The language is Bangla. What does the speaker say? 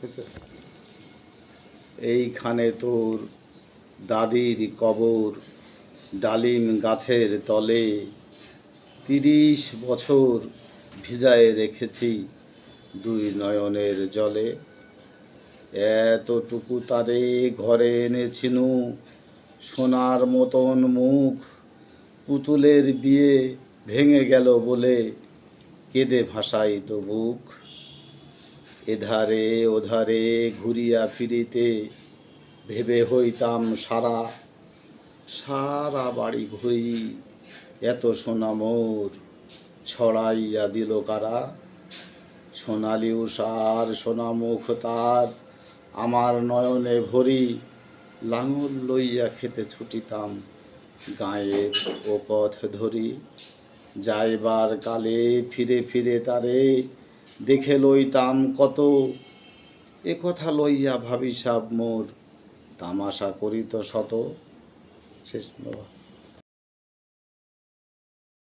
হয়েছে? এইখানে তোর দাদির কবর, ডালিম গাছের তলে ৩০ বছর ভিজায় রেখেছি দুই নয়নের জলে। এতটুকু তারে ঘরে এনেছিনু, সোনার মতন মুখ, পুতুলের বিয়ে ভেঙে গেল বলে কেঁদে ভাসাই তো বুক। এধারে ওধারে ঘুরিয়া ফিরিতে ভেবে হইতাম সারা, সারা বাড়ি ঘুরি এত সোনা মোর ছড়াইয়া দিল কারা। সোনালি উষার সোনামুখ তার আমার নয়নে ভরি, লাঙল লইয়া খেতে ছুটিতাম গাঁয়ের ও পথ ধরি। যাইবার কালে ফিরে ফিরে তারে দেখে লইতাম কত, এ কথা লইয়া ভাবি সাব মোর তামাশা করিত শত। শেষ বাবা।